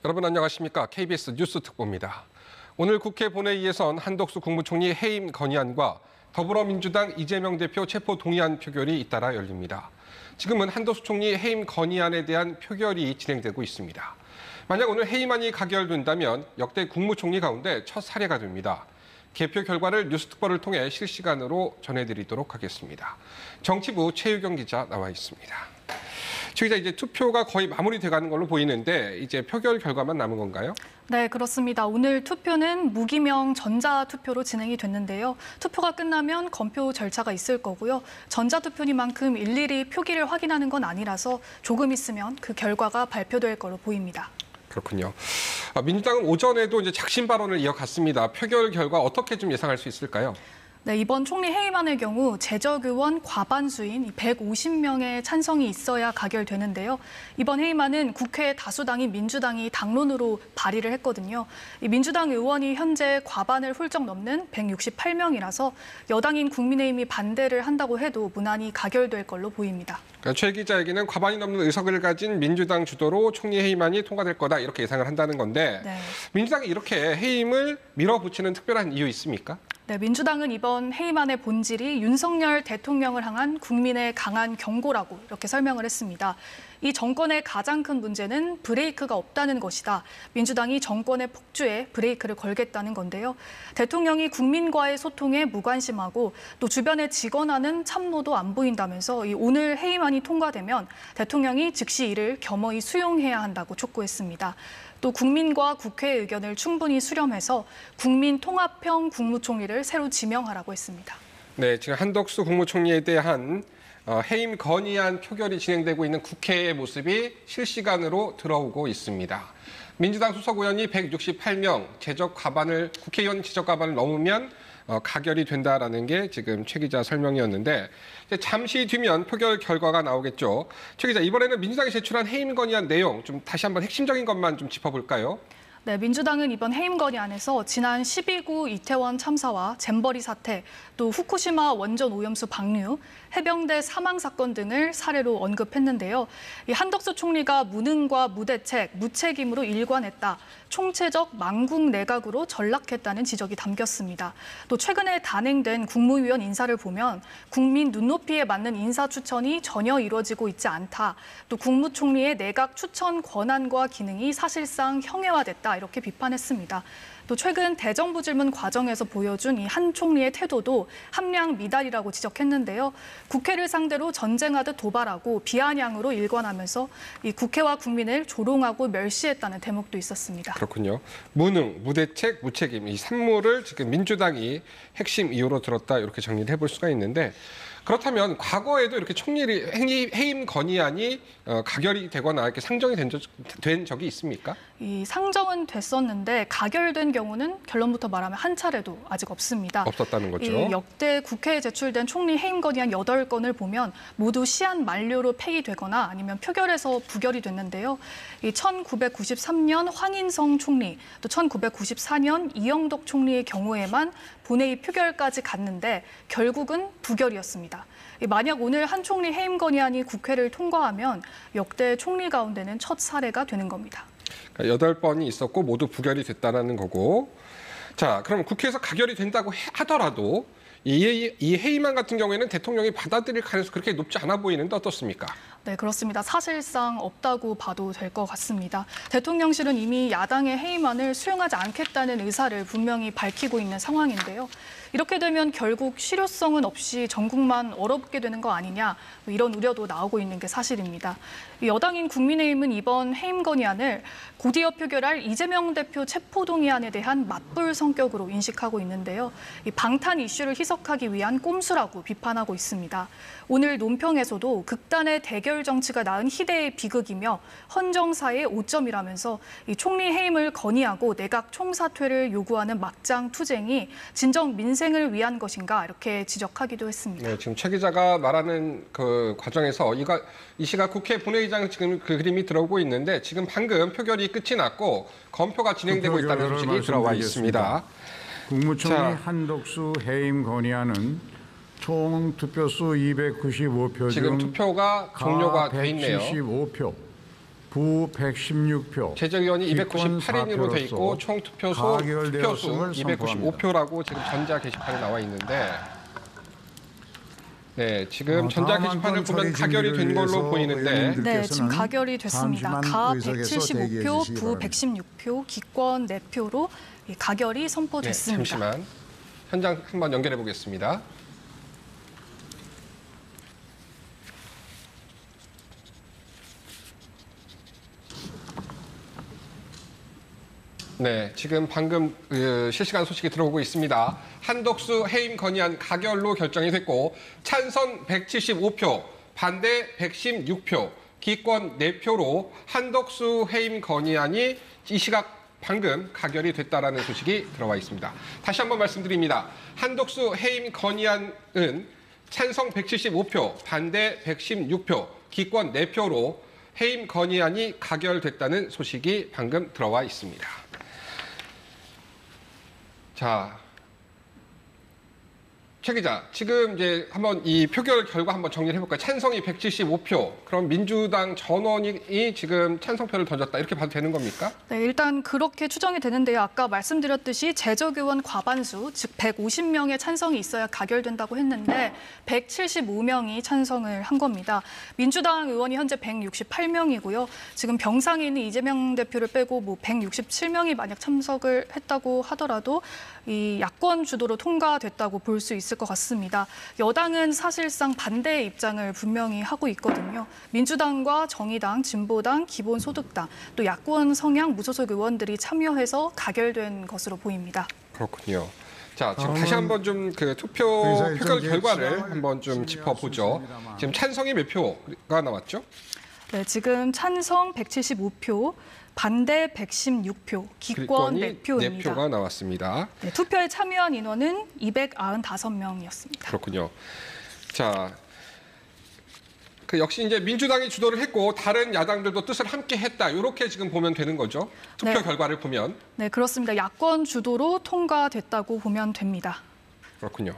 여러분 안녕하십니까? KBS 뉴스 특보입니다. 오늘 국회 본회의에선 한덕수 국무총리 해임 건의안과 더불어민주당 이재명 대표 체포 동의안 표결이 잇따라 열립니다. 지금은 한덕수 총리 해임 건의안에 대한 표결이 진행되고 있습니다. 만약 오늘 해임안이 가결된다면 역대 국무총리 가운데 첫 사례가 됩니다. 개표 결과를 뉴스특보를 통해 실시간으로 전해드리도록 하겠습니다. 정치부 최유경 기자 나와 있습니다. 최 기자, 이제 투표가 거의 마무리돼가는 걸로 보이는데 이제 표결 결과만 남은 건가요? 네, 그렇습니다. 오늘 투표는 무기명 전자투표로 진행이 됐는데요. 투표가 끝나면 검표 절차가 있을 거고요. 전자투표니만큼 일일이 표기를 확인하는 건 아니라서 조금 있으면 그 결과가 발표될 걸로 보입니다. 그렇군요. 민주당은 오전에도 이제 작심 발언을 이어갔습니다. 표결 결과 어떻게 좀 예상할 수 있을까요? 네, 이번 총리 해임안의 경우 재적 의원 과반수인 150명의 찬성이 있어야 가결되는데요. 이번 해임안은 국회 다수당인 민주당이 당론으로 발의를 했거든요. 이 민주당 의원이 현재 과반을 훌쩍 넘는 168명이라서 여당인 국민의힘이 반대를 한다고 해도 무난히 가결될 걸로 보입니다. 그러니까 최 기자에게는 과반이 넘는 의석을 가진 민주당 주도로 총리 해임안이 통과될 거다 이렇게 예상을 한다는 건데 네. 민주당이 이렇게 해임을 밀어붙이는 특별한 이유 있습니까? 네, 민주당은 이번 해임안의 본질이 윤석열 대통령을 향한 국민의 강한 경고라고 이렇게 설명을 했습니다. 이 정권의 가장 큰 문제는 브레이크가 없다는 것이다. 민주당이 정권의 폭주에 브레이크를 걸겠다는 건데요. 대통령이 국민과의 소통에 무관심하고 또 주변에 직언하는 참모도 안 보인다면서 오늘 해임안이 통과되면 대통령이 즉시 이를 겸허히 수용해야 한다고 촉구했습니다. 또 국민과 국회의 의견을 충분히 수렴해서 국민통합형 국무총리를 새로 지명하라고 했습니다. 네, 지금 한덕수 국무총리에 대한 해임 건의안 표결이 진행되고 있는 국회의 모습이 실시간으로 들어오고 있습니다. 민주당 수석 의원이 168명, 국회의원 지적 과반을 넘으면 가결이 된다라는 게 지금 최 기자 설명이었는데 잠시 뒤면 표결 결과가 나오겠죠. 최 기자, 이번에는 민주당이 제출한 해임 건의안 내용 좀 다시 한번 핵심적인 것만 좀 짚어볼까요? 네, 민주당은 이번 해임 건의안에서 지난 12구 이태원 참사와 잼버리 사태, 또 후쿠시마 원전 오염수 방류, 해병대 사망 사건 등을 사례로 언급했는데요. 이 한덕수 총리가 무능과 무대책, 무책임으로 일관했다. 총체적 망국 내각으로 전락했다는 지적이 담겼습니다. 또 최근에 단행된 국무위원 인사를 보면 국민 눈높이에 맞는 인사 추천이 전혀 이루어지고 있지 않다. 또 국무총리의 내각 추천 권한과 기능이 사실상 형해화됐다. 이렇게 비판했습니다. 또 최근 대정부 질문 과정에서 보여준 이 한 총리의 태도도 함량 미달이라고 지적했는데요. 국회를 상대로 전쟁하듯 도발하고 비아냥으로 일관하면서 이 국회와 국민을 조롱하고 멸시했다는 대목도 있었습니다. 그렇군요. 무능, 무대책, 무책임 이 3무를 지금 민주당이 핵심 이유로 들었다 이렇게 정리를 해볼 수가 있는데 그렇다면 과거에도 이렇게 총리 해임 건의안이 가결이 되거나 이렇게 상정이 된 적이 있습니까? 이 상정은 됐었는데 가결된 경우는 결론부터 말하면 한 차례도 아직 없습니다. 없었다는 거죠. 이 역대 국회에 제출된 총리 해임 건의안 8건을 보면 모두 시한 만료로 폐기되거나 아니면 표결에서 부결이 됐는데요. 이 1993년 황인성 총리, 또 1994년 이영덕 총리의 경우에만 본회의 표결까지 갔는데 결국은 부결이었습니다. 만약 오늘 한 총리 해임 건의안이 국회를 통과하면 역대 총리 가운데는 첫 사례가 되는 겁니다. 그러니까 8번이 있었고 모두 부결이 됐다는 거고. 자, 그럼 국회에서 가결이 된다고 하더라도 이 해임안 같은 경우에는 대통령이 받아들일 가능성이 그렇게 높지 않아 보이는데 어떻습니까? 네, 그렇습니다. 사실상 없다고 봐도 될 것 같습니다. 대통령실은 이미 야당의 해임안을 수용하지 않겠다는 의사를 분명히 밝히고 있는 상황인데요. 이렇게 되면 결국 실효성은 없이 전국만 얼어붙게 되는 거 아니냐, 이런 우려도 나오고 있는 게 사실입니다. 여당인 국민의힘은 이번 해임 건의안을 곧이어 표결할 이재명 대표 체포동의안에 대한 맞불 성격으로 인식하고 있는데요. 이 방탄 이슈를 희석하기 위한 꼼수라고 비판하고 있습니다. 오늘 논평에서도 극단의 대결 정치가 낳은 희대의 비극이며 헌정사의 오점이라면서 이 총리 해임을 건의하고 내각 총사퇴를 요구하는 막장 투쟁이 진정 민생을 위한 것인가 이렇게 지적하기도 했습니다. 네, 지금 최 기자가 말하는 그 과정에서 이 시각 국회 본회의장 지금 그 그림이 들어오고 있는데 지금 방금 표결이 끝이 났고 검표가 진행되고 있다는 소식이 들어와 있습니다. 국무총리 한덕수 해임 건의안은 총 투표수 295표 중 지금 투표가 종료가 돼 있네요. 175표, 부 116표. 제적의원이 298인으로 돼 있고 총 투표수 가결되었음을 295표라고 지금 전자 게시판에 나와 있는데, 네, 지금 전자 게시판을 보면 가결이 된 걸로 보이는데, 네, 지금 가결이 됐습니다. 가 175표, 부 바랍니다. 116표, 기권 4표로 가결이 선포됐습니다. 네, 잠시만 현장 한번 연결해 보겠습니다. 네, 지금 방금 실시간 소식이 들어오고 있습니다. 한덕수 해임 건의안 가결로 결정이 됐고 찬성 175표, 반대 116표, 기권 4표로 한덕수 해임 건의안이 이 시각 방금 가결이 됐다라는 소식이 들어와 있습니다. 다시 한번 말씀드립니다. 한덕수 해임 건의안은 찬성 175표, 반대 116표, 기권 4표로 해임 건의안이 가결됐다는 소식이 방금 들어와 있습니다. 자, 최 기자, 지금 이제 한번 이 표결 결과 한번 정리를 해볼까요? 찬성이 175표, 그럼 민주당 전원이 지금 찬성표를 던졌다 이렇게 봐도 되는 겁니까? 네, 일단 그렇게 추정이 되는데요. 아까 말씀드렸듯이 제적의원 과반수, 즉 150명의 찬성이 있어야 가결된다고 했는데 175명이 찬성을 한 겁니다. 민주당 의원이 현재 168명이고요. 지금 병상에 있는 이재명 대표를 빼고 뭐 167명이 만약 참석을 했다고 하더라도 이 야권 주도로 통과됐다고 볼 수 있을 것 같습니다. 여당은 사실상 반대의 입장을 분명히 하고 있거든요. 민주당과 정의당, 진보당, 기본소득당, 또 야권 성향 무소속 의원들이 참여해서 가결된 것으로 보입니다. 그렇군요. 자, 지금 다시 한번 좀 그 표결 결과를 한번 좀 짚어보죠. 지금 찬성이 몇 표가 나왔죠? 네, 지금 찬성 175표, 반대 116표, 기권 4표입니다. 4표가 나왔습니다. 네, 투표에 참여한 인원은 295명이었습니다. 그렇군요. 자, 그 역시 이제 민주당이 주도를 했고 다른 야당들도 뜻을 함께 했다. 이렇게 지금 보면 되는 거죠. 투표 네. 결과를 보면. 네, 그렇습니다. 야권 주도로 통과됐다고 보면 됩니다. 그렇군요.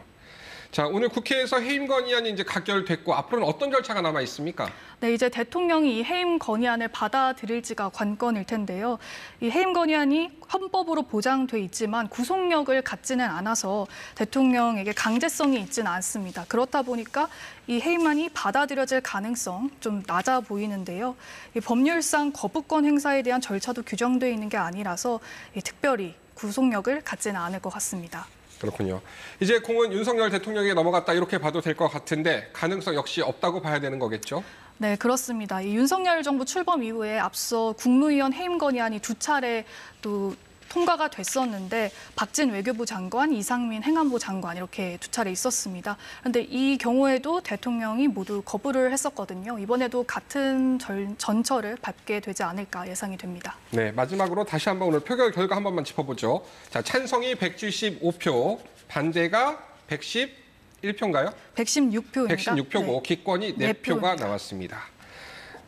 자, 오늘 국회에서 해임 건의안이 이제 가결됐고 앞으로는 어떤 절차가 남아 있습니까? 네, 이제 대통령이 이 해임 건의안을 받아들일지가 관건일 텐데요. 이 해임 건의안이 헌법으로 보장돼 있지만 구속력을 갖지는 않아서 대통령에게 강제성이 있지는 않습니다. 그렇다 보니까 이 해임안이 받아들여질 가능성 좀 낮아 보이는데요. 이 법률상 거부권 행사에 대한 절차도 규정돼 있는 게 아니라서 특별히 구속력을 갖지는 않을 것 같습니다. 그렇군요. 이제 공은 윤석열 대통령에게 넘어갔다 이렇게 봐도 될 것 같은데 가능성 역시 없다고 봐야 되는 거겠죠? 네, 그렇습니다. 이 윤석열 정부 출범 이후에 앞서 국무위원 해임 건의안이 2차례 또 통과가 됐었는데 박진 외교부 장관, 이상민 행안부 장관 이렇게 2차례 있었습니다. 그런데 이 경우에도 대통령이 모두 거부를 했었거든요. 이번에도 같은 전철을 밟게 되지 않을까 예상이 됩니다. 네, 마지막으로 다시 한번 오늘 표결 결과 한 번만 짚어보죠. 자, 찬성이 175표, 반대가 111표인가요? 116표입니다. 116표고 네. 기권이 네 4표가 표입니다. 나왔습니다.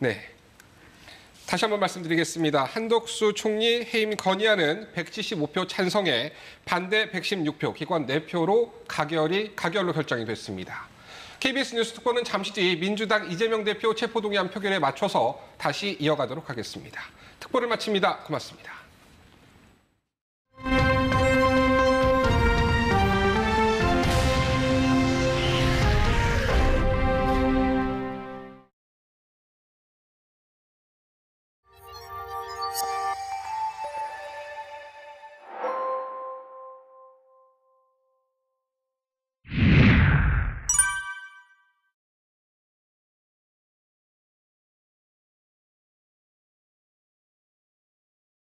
네. 다시 한번 말씀드리겠습니다. 한덕수 총리 해임 건의안은 175표 찬성에 반대 116표, 기권 4표로 가결로 결정이 됐습니다. KBS 뉴스 특보는 잠시 뒤 민주당 이재명 대표 체포동의안 표결에 맞춰서 다시 이어가도록 하겠습니다. 특보를 마칩니다. 고맙습니다.